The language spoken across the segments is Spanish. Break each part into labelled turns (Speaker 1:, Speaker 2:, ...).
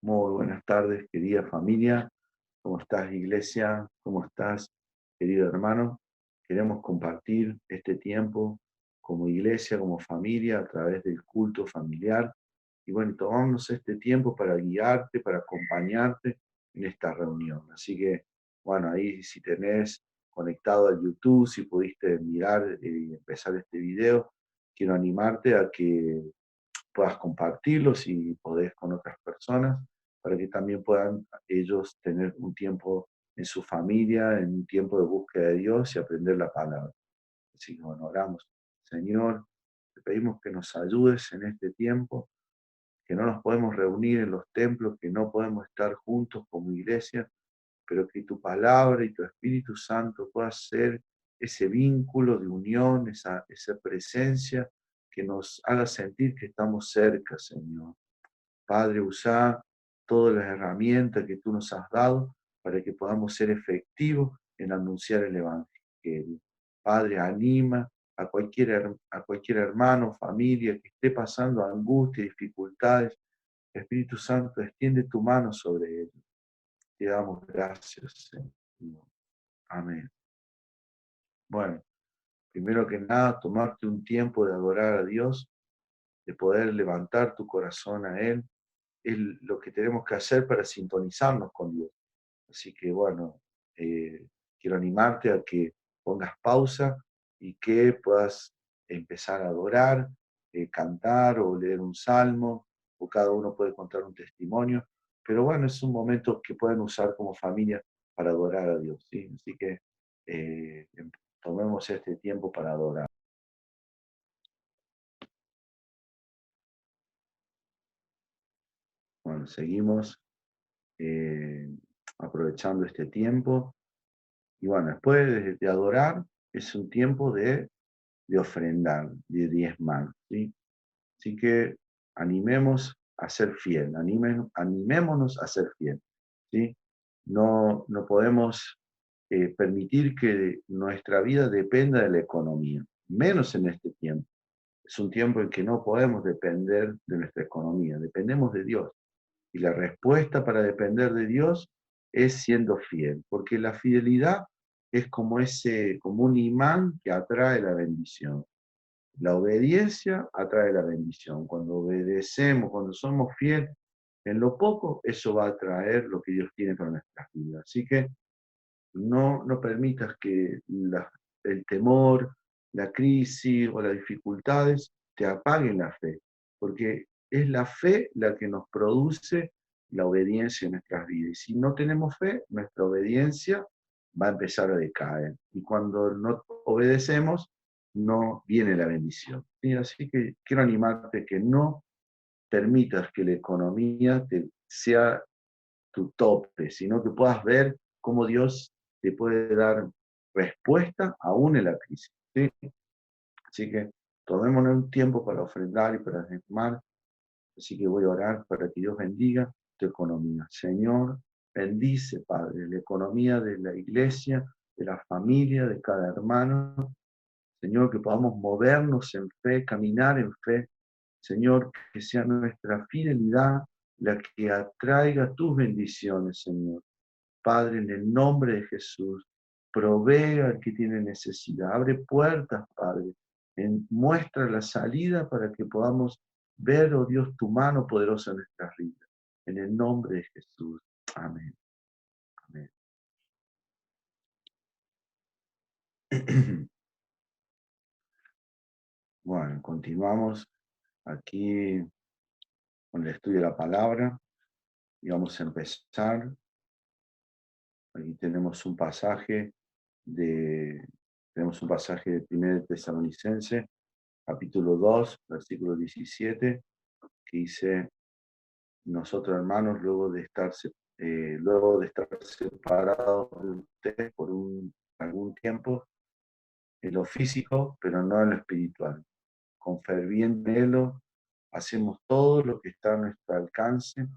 Speaker 1: Muy buenas tardes, querida familia. ¿Cómo estás, iglesia? ¿Cómo estás, querido hermano? Queremos compartir este tiempo como iglesia, como familia, a través del culto familiar. Y bueno, tomamos este tiempo para guiarte, para acompañarte en esta reunión. Así que, bueno, ahí si tenés conectado al YouTube, si pudiste mirar y empezar este video, quiero animarte a que puedas compartirlo si podés con otras personas, para que también puedan ellos tener un tiempo en su familia, en un tiempo de búsqueda de Dios y aprender la palabra. Así que bueno, oramos. Señor, te pedimos que nos ayudes en este tiempo, que no nos podemos reunir en los templos, que no podemos estar juntos como iglesia, pero que tu palabra y tu Espíritu Santo pueda ser ese vínculo de unión, esa presencia que nos haga sentir que estamos cerca, Señor. Padre, usa todas las herramientas que tú nos has dado para que podamos ser efectivos en anunciar el Evangelio. Padre, anima a cualquier hermano, familia que esté pasando angustia, dificultades. Espíritu Santo, extiende tu mano sobre ellos. Te damos gracias, Señor. Amén. Bueno, primero que nada, tomarte un tiempo de adorar a Dios, de poder levantar tu corazón a Él, es lo que tenemos que hacer para sintonizarnos con Dios. Así que bueno, quiero animarte a que pongas pausa y que puedas empezar a adorar, cantar o leer un salmo, o cada uno puede contar un testimonio, pero bueno, es un momento que pueden usar como familia para adorar a Dios, ¿sí? Así que eh, tomemos este tiempo para adorar. Bueno, seguimos eh, aprovechando este tiempo. Y bueno, después de adorar, es un tiempo de ofrendar, de diezmar, ¿sí? Así que animemos a ser fiel, animémonos a ser fiel, ¿sí? No podemos permitir que nuestra vida dependa de la economía, menos en este tiempo. Es un tiempo en que no podemos depender de nuestra economía, dependemos de Dios. Y la respuesta para depender de Dios es siendo fiel, porque la fidelidad es como un imán que atrae la bendición. La obediencia atrae la bendición. Cuando obedecemos, cuando somos fieles en lo poco, eso va a atraer lo que Dios tiene para nuestras vidas. Así que no permitas que el temor, la crisis o las dificultades te apaguen la fe, porque es la fe la que nos produce la obediencia en nuestras vidas. Y si no tenemos fe, nuestra obediencia va a empezar a decaer. Y cuando no obedecemos, no viene la bendición. ¿Sí? Así que quiero animarte que no permitas que la economía sea tu tope, sino que puedas ver cómo Dios te puede dar respuesta aún en la crisis, ¿sí? Así que tomémonos un tiempo para ofrendar y para diezmar. Así que voy a orar para que Dios bendiga tu economía. Señor, bendice, Padre, la economía de la iglesia, de la familia, de cada hermano. Señor, que podamos movernos en fe, caminar en fe. Señor, que sea nuestra fidelidad la que atraiga tus bendiciones, Señor. Padre, en el nombre de Jesús, provee al que tiene necesidad, abre puertas, Padre, muestra la salida para que podamos ver, oh Dios, tu mano poderosa en nuestras vidas. En el nombre de Jesús. Amén. Amén. Bueno, continuamos aquí con el estudio de la palabra y vamos a empezar. Aquí de, tenemos un pasaje de 1 Tesalonicense, capítulo 2, versículo 17, que dice: nosotros, hermanos, luego de estar separados de ustedes por algún tiempo, en lo físico, pero no en lo espiritual, con ferviente anhelo, hacemos todo lo que está a nuestro alcance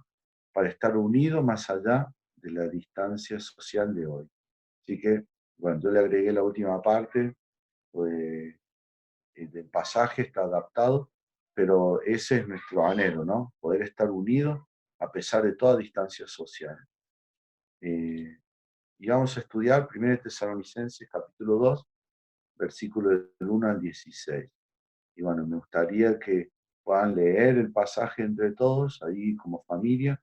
Speaker 1: para estar unidos más allá de la distancia social de hoy. Así que, bueno, yo le agregué la última parte, pues, del pasaje está adaptado, pero ese es nuestro anhelo, ¿no? Poder estar unidos a pesar de toda distancia social. Y vamos a estudiar 1 Tesalonicenses capítulo 2, versículo del 1 al 16. Y bueno, me gustaría que puedan leer el pasaje entre todos, ahí como familia,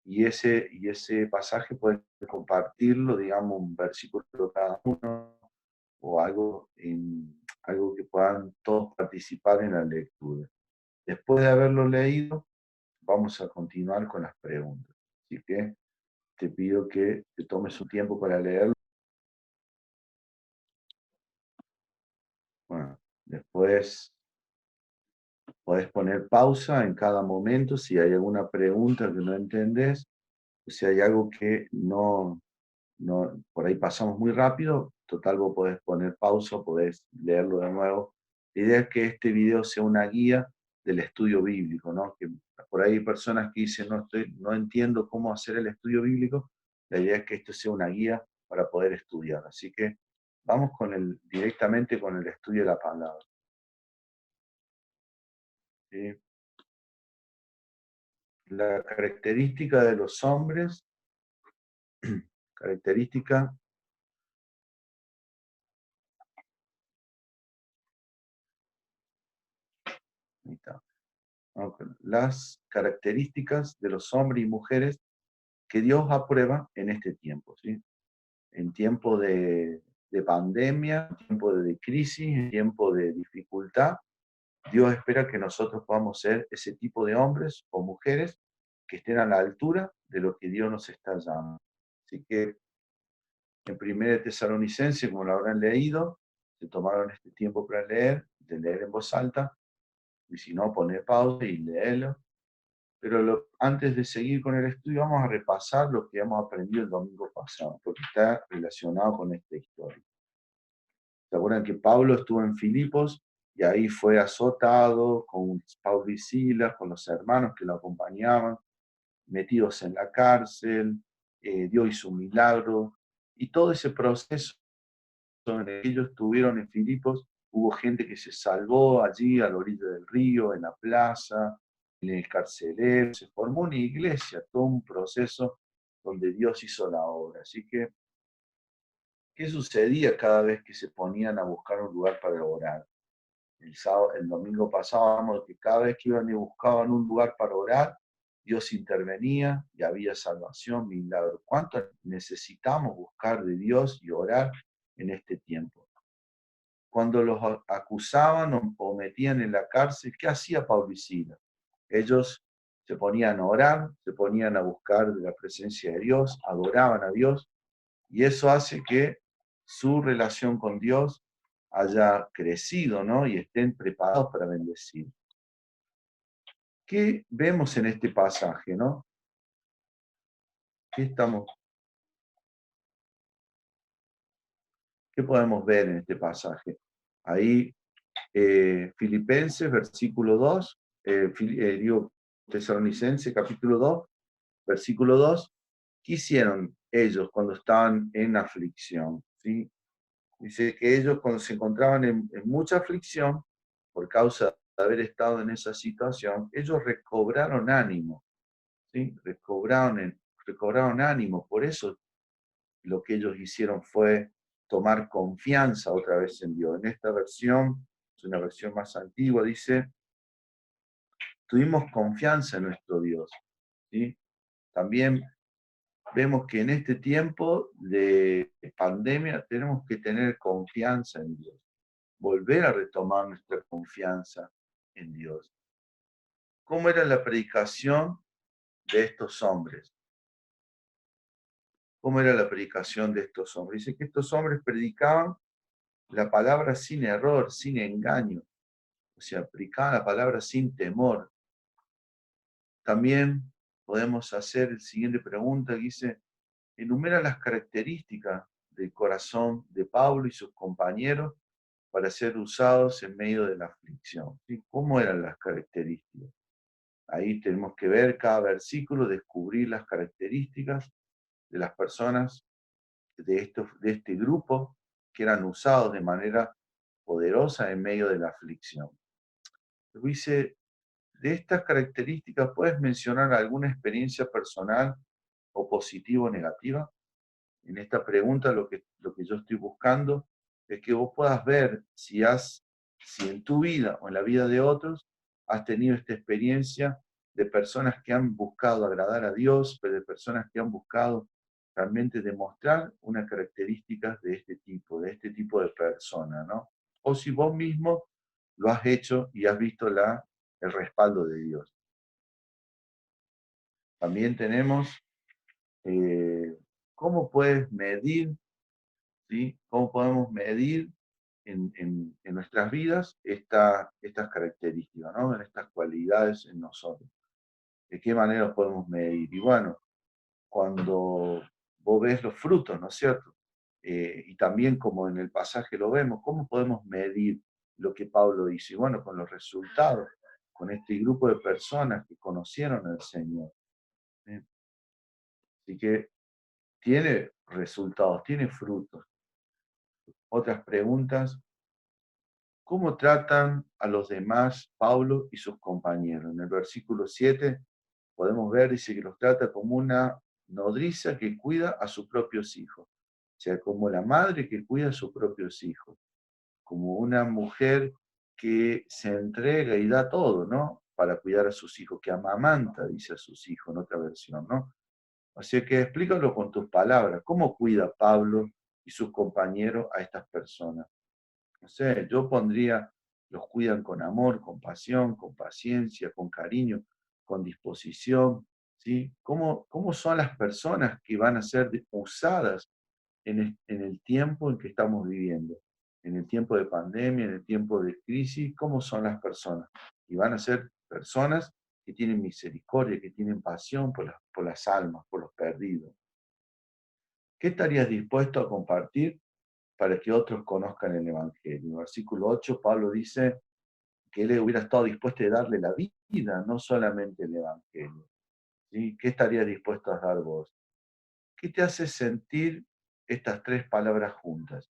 Speaker 1: y ese pasaje pueden compartirlo, digamos, un versículo cada uno, o algo que puedan todos participar en la lectura. Después de haberlo leído, vamos a continuar con las preguntas. Así que te pido que te tomes un tiempo para leerlo. Bueno, después podés poner pausa en cada momento si hay alguna pregunta que no entendés, o si hay algo que por ahí pasamos muy rápido, total vos podés poner pausa, podés leerlo de nuevo. La idea es que este video sea una guía del estudio bíblico, ¿no? Que por ahí hay personas que dicen, no entiendo cómo hacer el estudio bíblico. La idea es que esto sea una guía para poder estudiar. Así que vamos directamente con el estudio de la palabra. ¿Sí? La característica de los hombres, característica, ahí está. Las características de los hombres y mujeres que Dios aprueba en este tiempo, ¿sí? En tiempo de pandemia, en tiempo de crisis, en tiempo de dificultad, Dios espera que nosotros podamos ser ese tipo de hombres o mujeres que estén a la altura de lo que Dios nos está llamando. Así que en 1 Tesalonicenses, como lo habrán leído, se tomaron este tiempo para leer, de leer en voz alta, y si no, poner pausa y leerlo. Pero antes de seguir con el estudio, vamos a repasar lo que hemos aprendido el domingo pasado, porque está relacionado con esta historia. ¿Se acuerdan que Pablo estuvo en Filipos y ahí fue azotado con Pablo y Silas, con los hermanos que lo acompañaban, metidos en la cárcel? Dios hizo un milagro, y todo ese proceso en el que ellos estuvieron en Filipos, hubo gente que se salvó allí a la orilla del río, en la plaza, en el carcelero, se formó una iglesia, todo un proceso donde Dios hizo la obra. Así que, ¿qué sucedía cada vez que se ponían a buscar un lugar para orar? El domingo pasado hablamos de que cada vez que iban y buscaban un lugar para orar, Dios intervenía y había salvación, milagro. ¿Cuánto necesitamos buscar de Dios y orar en este tiempo? Cuando los acusaban o metían en la cárcel, ¿qué hacía Pablo y Silas? Ellos se ponían a orar, se ponían a buscar de la presencia de Dios, adoraban a Dios, y eso hace que su relación con Dios haya crecido, ¿no? Y estén preparados para bendecir. ¿Qué vemos en este pasaje, no? ¿Qué podemos ver en este pasaje? Ahí, Filipenses, versículo 2, Tesalonicenses, capítulo 2, versículo 2, ¿qué hicieron ellos cuando estaban en aflicción? ¿Sí? Dice que ellos cuando se encontraban en mucha aflicción, por causa de haber estado en esa situación, ellos recobraron ánimo, ¿sí? Recobraron ánimo. Por eso lo que ellos hicieron fue tomar confianza otra vez en Dios. En esta versión, es una versión más antigua, dice, tuvimos confianza en nuestro Dios, ¿sí? También vemos que en este tiempo de pandemia tenemos que tener confianza en Dios, volver a retomar nuestra confianza en Dios. ¿Cómo era la predicación de estos hombres? ¿Cómo era la predicación de estos hombres? Dice que estos hombres predicaban la palabra sin error, sin engaño. O sea, predicaban la palabra sin temor. También podemos hacer la siguiente pregunta que dice, enumera las características del corazón de Pablo y sus compañeros para ser usados en medio de la aflicción. ¿Sí? ¿Cómo eran las características? Ahí tenemos que ver cada versículo, descubrir las características de las personas de este grupo que eran usados de manera poderosa en medio de la aflicción. Dice, de estas características, ¿puedes mencionar alguna experiencia personal o positiva o negativa? En esta pregunta lo que yo estoy buscando es que vos puedas ver si en tu vida o en la vida de otros has tenido esta experiencia de personas que han buscado agradar a Dios, pero de personas que han buscado realmente demostrar unas características de este tipo de persona, ¿no? O si vos mismo lo has hecho y has visto el respaldo de Dios. También tenemos eh, cómo puedes medir, ¿sí? ¿Cómo podemos medir en nuestras vidas estas características, ¿no? En estas cualidades en nosotros. ¿De qué manera los podemos medir? Y bueno, cuando vos ves los frutos, ¿no es cierto? Y también como en el pasaje lo vemos, ¿cómo podemos medir lo que Pablo hizo? Y bueno, con los resultados, con este grupo de personas que conocieron al Señor. ¿Sí? Así que tiene resultados, tiene frutos. Otras preguntas: ¿cómo tratan a los demás Pablo y sus compañeros? En el versículo 7 podemos ver, dice que los trata como una nodriza que cuida a sus propios hijos, o sea, como la madre que cuida a sus propios hijos, como una mujer que se entrega y da todo, ¿no? Para cuidar a sus hijos, que amamanta, dice a sus hijos en otra versión, ¿no? Así que explícalo con tus palabras, ¿cómo cuida Pablo y sus compañeros a estas personas? No sé, yo pondría, los cuidan con amor, con pasión, con paciencia, con cariño, con disposición, ¿sí? ¿Cómo son las personas que van a ser usadas en el tiempo en que estamos viviendo? En el tiempo de pandemia, en el tiempo de crisis, ¿cómo son las personas? Y van a ser personas que tienen misericordia, que tienen pasión por las almas, por los perdidos. ¿Qué estarías dispuesto a compartir para que otros conozcan el Evangelio? En el versículo 8, Pablo dice que él hubiera estado dispuesto a darle la vida, no solamente el Evangelio. ¿Sí? ¿Qué estarías dispuesto a dar vos? ¿Qué te hace sentir estas tres palabras juntas?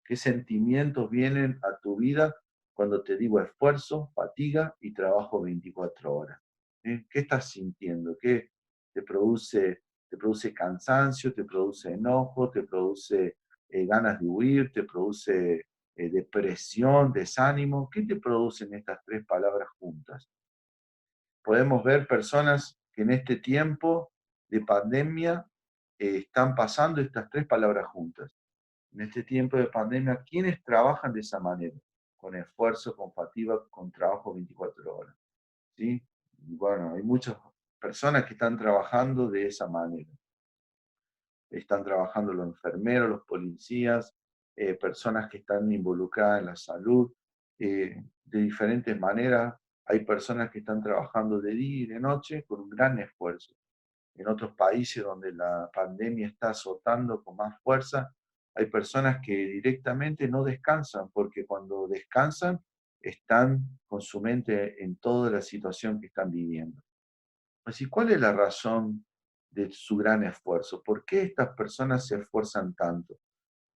Speaker 1: ¿Qué sentimientos vienen a tu vida cuando te digo esfuerzo, fatiga y trabajo 24 horas? ¿Sí? ¿Qué estás sintiendo? ¿Qué te produce? ¿Te produce cansancio? ¿Te produce enojo? ¿Te produce ganas de huir? ¿Te produce depresión, desánimo? ¿Qué te producen estas tres palabras juntas? Podemos ver personas que en este tiempo de pandemia están pasando estas tres palabras juntas. En este tiempo de pandemia, ¿quiénes trabajan de esa manera? Con esfuerzo, con fatiga, con trabajo 24 horas. ¿Sí? Y bueno, hay muchas personas que están trabajando de esa manera. Están trabajando los enfermeros, los policías, personas que están involucradas en la salud, de diferentes maneras. Hay personas que están trabajando de día y de noche con un gran esfuerzo. En otros países donde la pandemia está azotando con más fuerza, hay personas que directamente no descansan, porque cuando descansan están con su mente en toda la situación que están viviendo. Así, ¿cuál es la razón de su gran esfuerzo? ¿Por qué estas personas se esfuerzan tanto?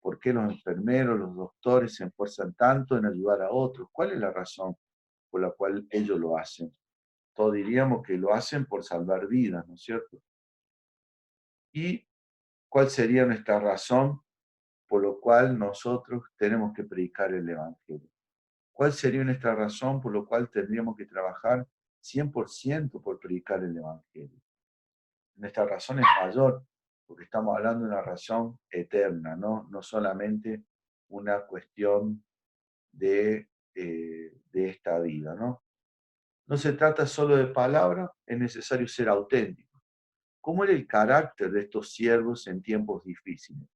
Speaker 1: ¿Por qué los enfermeros, los doctores se esfuerzan tanto en ayudar a otros? ¿Cuál es la razón por la cual ellos lo hacen? Todos diríamos que lo hacen por salvar vidas, ¿no es cierto? ¿Y cuál sería nuestra razón por lo cual nosotros tenemos que predicar el Evangelio? ¿Cuál sería nuestra razón por lo cual tendríamos que trabajar 100% por predicar el Evangelio? Nuestra razón es mayor, porque estamos hablando de una razón eterna, ¿no? No solamente una cuestión de esta vida, ¿no? No se trata solo de palabras, es necesario ser auténtico. ¿Cómo era el carácter de estos siervos en tiempos difíciles?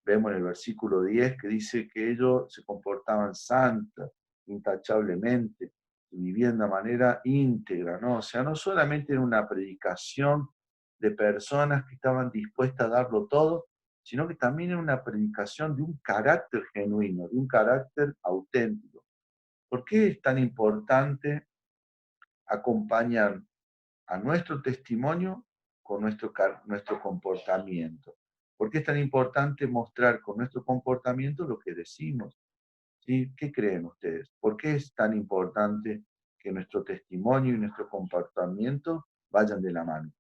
Speaker 1: Vemos en el versículo 10 que dice que ellos se comportaban santa, intachablemente, vivían de manera íntegra, ¿no? O sea, no solamente era una predicación de personas que estaban dispuestas a darlo todo, sino que también era una predicación de un carácter genuino, de un carácter auténtico. ¿Por qué es tan importante acompañar a nuestro testimonio con nuestro comportamiento? ¿Por qué es tan importante mostrar con nuestro comportamiento lo que decimos? ¿Sí? ¿Qué creen ustedes? ¿Por qué es tan importante que nuestro testimonio y nuestro comportamiento vayan de la mano.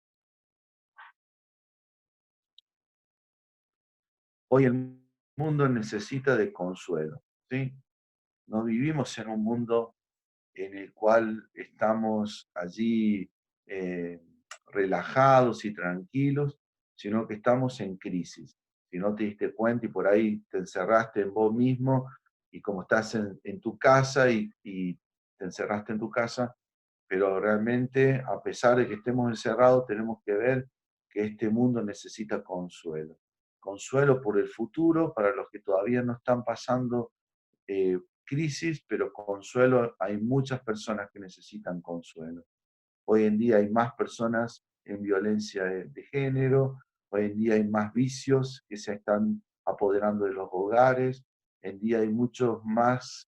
Speaker 1: Hoy el mundo necesita de consuelo, ¿sí? No vivimos en un mundo en el cual estamos allí eh, relajados y tranquilos, sino que estamos en crisis. Si no te diste cuenta y por ahí te encerraste en vos mismo y como estás en tu casa y te encerraste en tu casa, pero realmente a pesar de que estemos encerrados, tenemos que ver que este mundo necesita consuelo. Consuelo por el futuro, para los que todavía no están pasando crisis, pero consuelo, hay muchas personas que necesitan consuelo. Hoy en día hay más personas en violencia de género, hoy en día hay más vicios que se están apoderando de los hogares, en día hay muchos más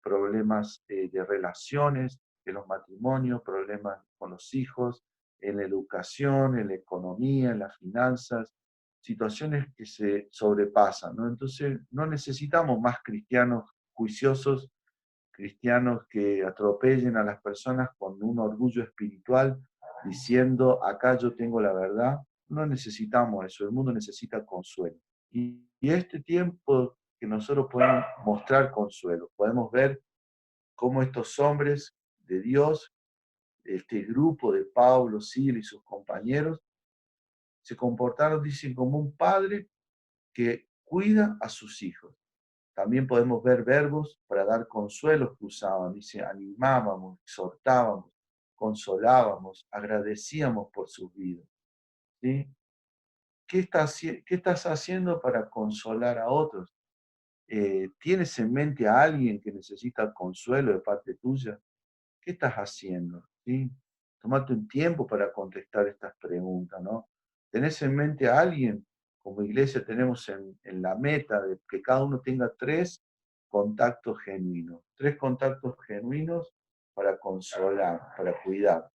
Speaker 1: problemas de relaciones, de los matrimonios, problemas con los hijos, en la educación, en la economía, en las finanzas, situaciones que se sobrepasan, ¿no? Entonces no necesitamos más cristianos juiciosos, cristianos que atropellen a las personas con un orgullo espiritual diciendo, acá yo tengo la verdad. No necesitamos eso, el mundo necesita consuelo. Y este tiempo que nosotros podemos mostrar consuelo, podemos ver cómo estos hombres de Dios, este grupo de Pablo, Sila y sus compañeros, se comportaron, dicen, como un padre que cuida a sus hijos. También podemos ver verbos para dar consuelos que usaban. Dice, animábamos, exhortábamos, consolábamos, agradecíamos por sus vidas. ¿Sí? ¿Qué estás haciendo para consolar a otros? ¿Tienes en mente a alguien que necesita consuelo de parte tuya? ¿Qué estás haciendo? ¿Sí? Tómate un tiempo para contestar estas preguntas, ¿no? ¿Tenés en mente a alguien? Como iglesia tenemos en la meta de que cada uno tenga tres contactos genuinos para consolar, para cuidar.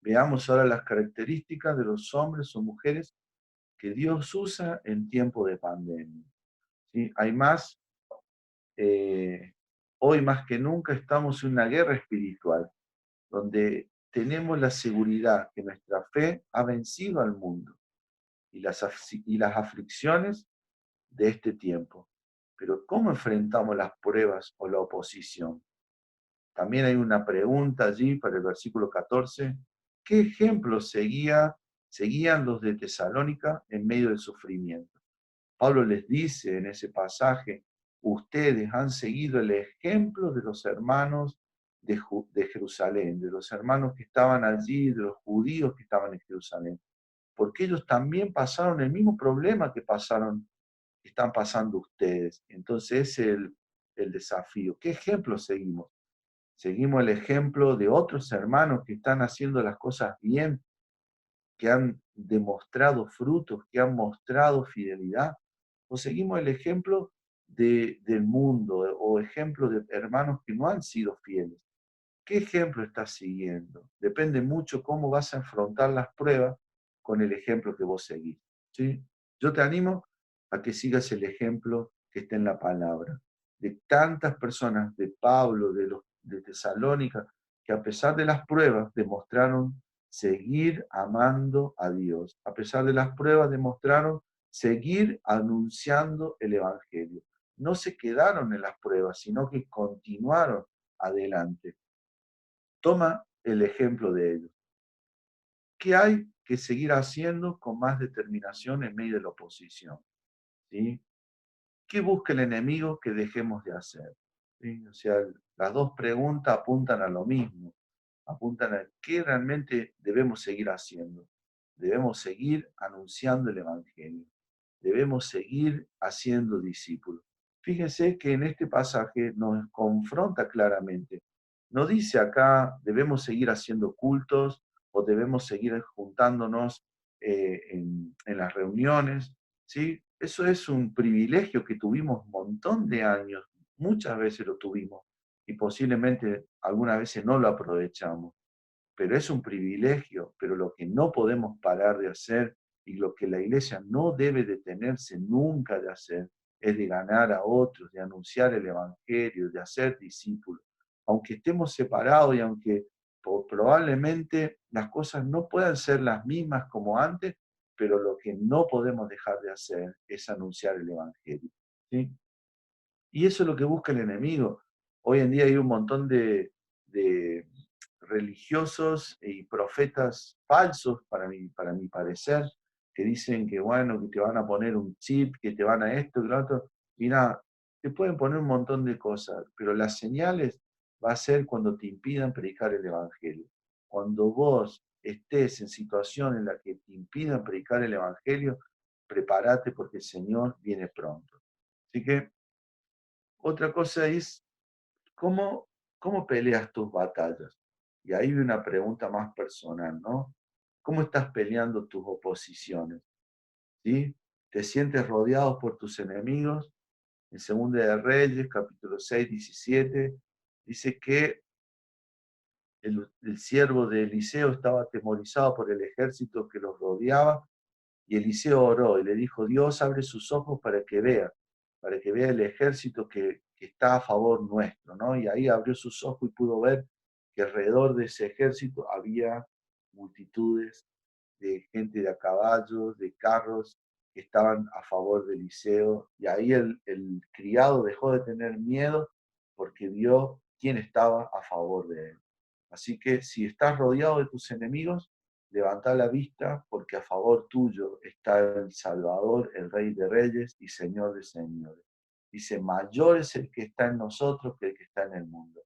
Speaker 1: Veamos ahora las características de los hombres o mujeres que Dios usa en tiempo de pandemia. ¿Sí? Hay más, hoy más que nunca estamos en una guerra espiritual donde tenemos la seguridad que nuestra fe ha vencido al mundo y las aflicciones de este tiempo. Pero ¿cómo enfrentamos las pruebas o la oposición? También hay una pregunta allí para el versículo 14. ¿Qué ejemplo seguían los de Tesalónica en medio del sufrimiento? Pablo les dice en ese pasaje, ustedes han seguido el ejemplo de los hermanos de Jerusalén, de los hermanos que estaban allí, de los judíos que estaban en Jerusalén, porque ellos también pasaron el mismo problema que están pasando ustedes. Entonces es el desafío. ¿Qué ejemplo seguimos? ¿Seguimos el ejemplo de otros hermanos que están haciendo las cosas bien, que han demostrado frutos, que han mostrado fidelidad? ¿O seguimos el ejemplo del mundo o ejemplo de hermanos que no han sido fieles? ¿Qué ejemplo estás siguiendo? Depende mucho cómo vas a afrontar las pruebas con el ejemplo que vos seguís. ¿Sí? Yo te animo a que sigas el ejemplo que está en la palabra. De tantas personas, de Pablo, de Tesalónica, que a pesar de las pruebas demostraron seguir amando a Dios. A pesar de las pruebas demostraron seguir anunciando el Evangelio. No se quedaron en las pruebas, sino que continuaron adelante. Toma el ejemplo de ellos. ¿Qué hay que seguir haciendo con más determinación en medio de la oposición? ¿Sí? ¿Qué busca el enemigo que dejemos de hacer? ¿Sí? O sea, las dos preguntas apuntan a lo mismo, apuntan a qué realmente debemos seguir haciendo. Debemos seguir anunciando el Evangelio. Debemos seguir haciendo discípulos. Fíjense que en este pasaje nos confronta claramente. No dice acá debemos seguir haciendo cultos o debemos seguir juntándonos en las reuniones, ¿sí? Eso es un privilegio que tuvimos un montón de años, muchas veces lo tuvimos y posiblemente algunas veces no lo aprovechamos, pero es un privilegio, pero lo que no podemos parar de hacer y lo que la iglesia no debe detenerse nunca de hacer es de ganar a otros, de anunciar el evangelio, de hacer discípulos. aunque estemos separados y aunque probablemente las cosas no puedan ser las mismas como antes, pero lo que no podemos dejar de hacer es anunciar el Evangelio, ¿sí? Y eso es lo que busca el enemigo. Hoy en día hay un montón de religiosos y profetas falsos, para mi parecer, que dicen que, bueno, que te van a poner un chip, que te van a esto, que lo otro. Mira, te pueden poner un montón de cosas, pero las señales va a ser cuando te impidan predicar el Evangelio. Cuando vos estés en situación en la que te impidan predicar el Evangelio, prepárate porque el Señor viene pronto. Así que otra cosa es cómo, cómo peleas tus batallas. Y ahí hay una pregunta más personal, ¿no? ¿Cómo estás peleando tus oposiciones? ¿Sí? ¿Te sientes rodeado por tus enemigos? En Segunda de Reyes, capítulo 6, 17, dice que el siervo de Eliseo estaba atemorizado por el ejército que los rodeaba. Y Eliseo oró y le dijo, Dios abre sus ojos para que vea el ejército que está a favor nuestro, ¿no? Y ahí abrió sus ojos y pudo ver que alrededor de ese ejército había multitudes de gente de a caballos, de carros, que estaban a favor de Eliseo. Y ahí el criado dejó de tener miedo porque vio quién estaba a favor de él. Así que si estás rodeado de tus enemigos, levanta la vista porque a favor tuyo está el Salvador, el Rey de Reyes y Señor de Señores. Dice, mayor es el que está en nosotros que el que está en el mundo.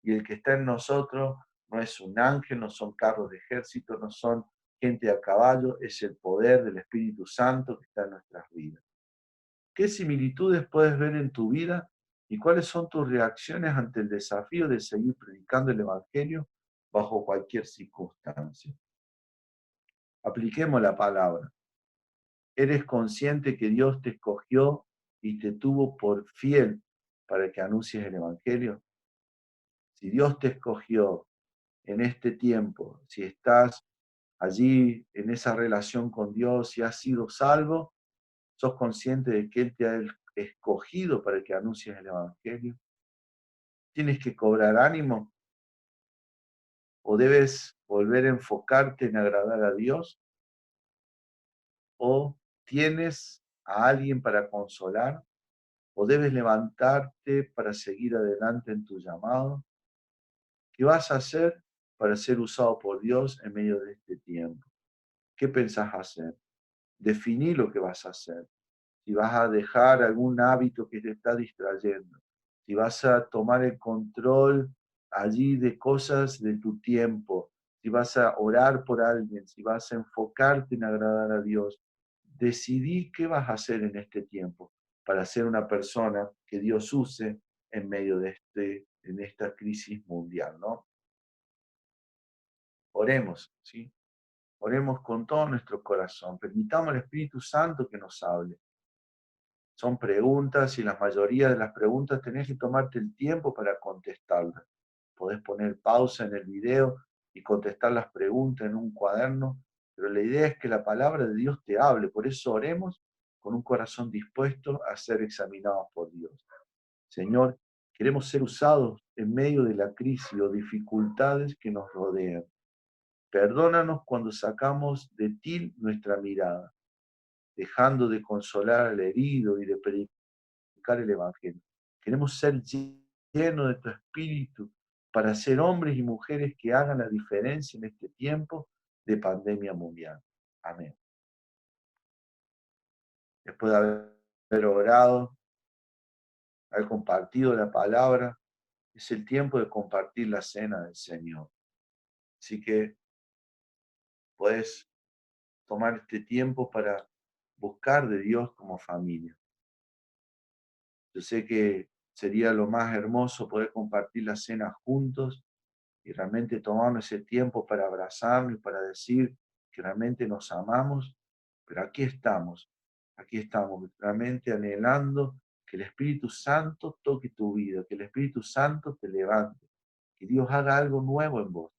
Speaker 1: Y el que está en nosotros no es un ángel, no son carros de ejército, no son gente a caballo, es el poder del Espíritu Santo que está en nuestras vidas. ¿Qué similitudes puedes ver en tu vida y cuáles son tus reacciones ante el desafío de seguir predicando el Evangelio bajo cualquier circunstancia? Apliquemos la palabra. ¿Eres consciente que Dios te escogió y te tuvo por fiel para que anuncies el Evangelio? Si Dios te escogió en este tiempo, si estás allí en esa relación con Dios, si has sido salvo, ¿sos consciente de que Él te ha escogido para que anuncies el Evangelio? ¿Tienes que cobrar ánimo o debes volver a enfocarte en agradar a Dios? ¿O tienes a alguien para consolar? ¿O debes levantarte para seguir adelante en tu llamado? ¿Qué vas a hacer para ser usado por Dios en medio de este tiempo? ¿Qué pensás hacer? Definí lo que vas a hacer. Si vas a dejar algún hábito que te está distrayendo, si vas a tomar el control allí de cosas de tu tiempo, si vas a orar por alguien, si vas a enfocarte en agradar a Dios, decidí qué vas a hacer en este tiempo para ser una persona que Dios use en medio de en esta crisis mundial, ¿no? Oremos, ¿sí? Oremos con todo nuestro corazón. Permitamos al Espíritu Santo que nos hable. Son preguntas y la mayoría de las preguntas tenés que tomarte el tiempo para contestarlas. Podés poner pausa en el video y contestar las preguntas en un cuaderno, pero la idea es que la palabra de Dios te hable. Por eso oremos con un corazón dispuesto a ser examinados por Dios. Señor, queremos ser usados en medio de la crisis o dificultades que nos rodean. Perdónanos cuando sacamos de ti nuestra mirada, dejando de consolar al herido y de predicar el Evangelio. Queremos ser llenos de tu Espíritu para ser hombres y mujeres que hagan la diferencia en este tiempo de pandemia mundial. Amén. Después de haber orado, haber compartido la palabra, es el tiempo de compartir la cena del Señor. Así que puedes tomar este tiempo para buscar de Dios como familia. Yo sé que sería lo más hermoso poder compartir la cena juntos y realmente tomarnos ese tiempo para abrazarnos y para decir que realmente nos amamos, pero aquí estamos realmente anhelando que el Espíritu Santo toque tu vida, que el Espíritu Santo te levante, que Dios haga algo nuevo en vos.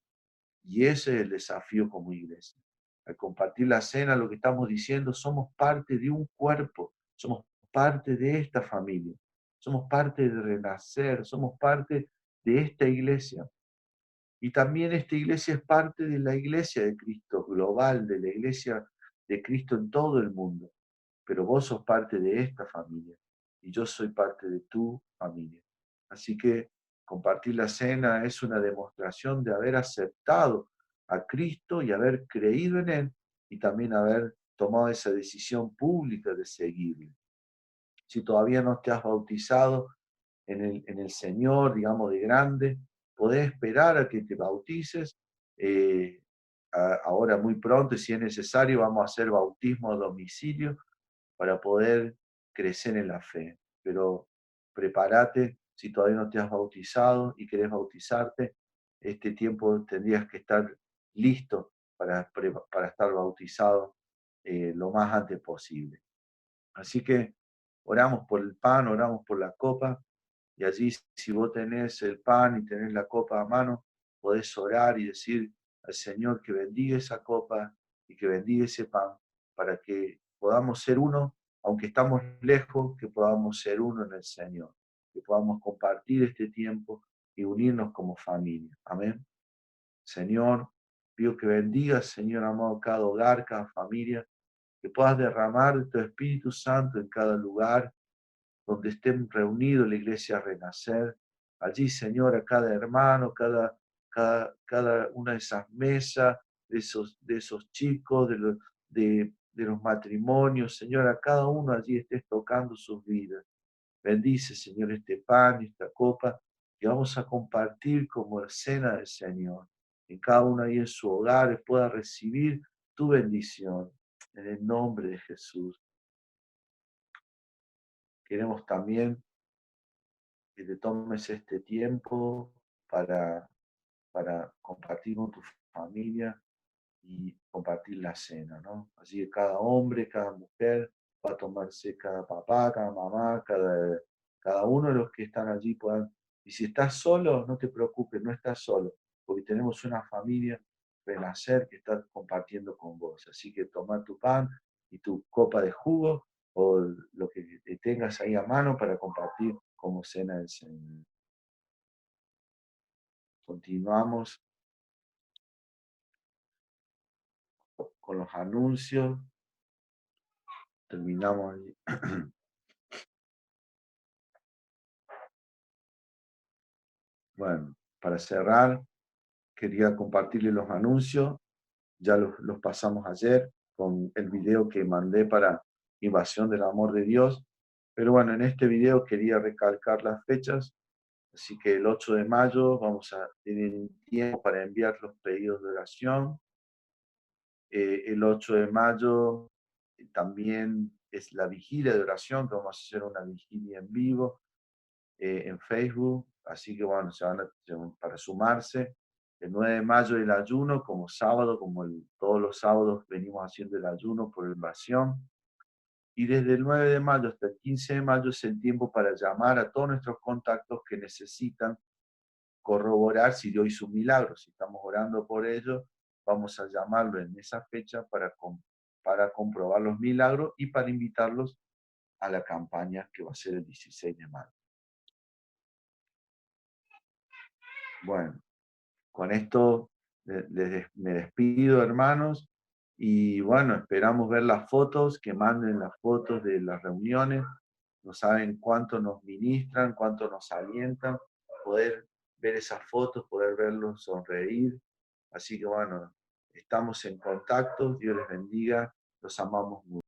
Speaker 1: Y ese es el desafío como iglesia. Al compartir la cena, lo que estamos diciendo, somos parte de un cuerpo, somos parte de esta familia, somos parte de renacer, somos parte de esta iglesia. Y también esta iglesia es parte de la iglesia de Cristo global, de la iglesia de Cristo en todo el mundo. Pero vos sos parte de esta familia y yo soy parte de tu familia. Así que compartir la cena es una demostración de haber aceptado a Cristo y haber creído en Él y también haber tomado esa decisión pública de seguirle. Si todavía no te has bautizado en el Señor, digamos, de grande, podés esperar a que te bautices. eh, Ahora muy pronto, si es necesario, vamos a hacer bautismo a domicilio para poder crecer en la fe. Pero prepárate, si todavía no te has bautizado y querés bautizarte, este tiempo tendrías que estar listo para estar bautizado lo más antes posible. Así que oramos por el pan, oramos por la copa, y allí si vos tenés el pan y tenés la copa a mano, podés orar y decir al Señor que bendiga esa copa y que bendiga ese pan, para que podamos ser uno, aunque estamos lejos, que podamos ser uno en el Señor, que podamos compartir este tiempo y unirnos como familia. Amén. Señor, pido que bendigas, Señor amado, cada hogar, cada familia, que puedas derramar de tu Espíritu Santo en cada lugar donde estén reunidos la iglesia Renacer. Allí, Señor, a cada hermano, cada una de esas mesas, de esos chicos, de los matrimonios, Señor, a cada uno allí estés tocando sus vidas. Bendice, Señor, este pan, esta copa, que vamos a compartir como cena del Señor. En cada uno ahí en su hogar pueda recibir tu bendición. En el nombre de Jesús. Queremos también que te tomes este tiempo para, para compartir con tu familia y compartir la cena, ¿no? Así que cada hombre, cada mujer va a tomarse, cada papá, cada mamá, cada uno de los que están allí puedan. Y si estás solo, no te preocupes, no estás solo, porque tenemos una familia Renacer que está compartiendo con vos. Así que toma tu pan y tu copa de jugo o lo que tengas ahí a mano para compartir como cena del Señor. Continuamos con los anuncios. Terminamos ahí. Bueno, para cerrar, quería compartirles los anuncios. Ya los pasamos ayer con el video que mandé para Invasión del Amor de Dios. Pero bueno, en este video quería recalcar las fechas. Así que el 8 de mayo vamos a tener tiempo para enviar los pedidos de oración. El 8 de mayo también es la vigilia de oración, que vamos a hacer una vigilia en vivo en Facebook. Así que bueno, para sumarse. El 9 de mayo el ayuno como sábado, como todos los sábados venimos haciendo el ayuno por invasión. Y desde el 9 de mayo hasta el 15 de mayo es el tiempo para llamar a todos nuestros contactos que necesitan corroborar si Dios hizo un milagro. Si estamos orando por ello, vamos a llamarlo en esa fecha para comprobar los milagros y para invitarlos a la campaña que va a ser el 16 de mayo. Bueno, con esto me despido, hermanos, y bueno, esperamos ver las fotos, que manden las fotos de las reuniones. No saben cuánto nos ministran, cuánto nos alientan, poder ver esas fotos, poder verlos sonreír. Así que bueno, estamos en contacto, Dios les bendiga, los amamos mucho.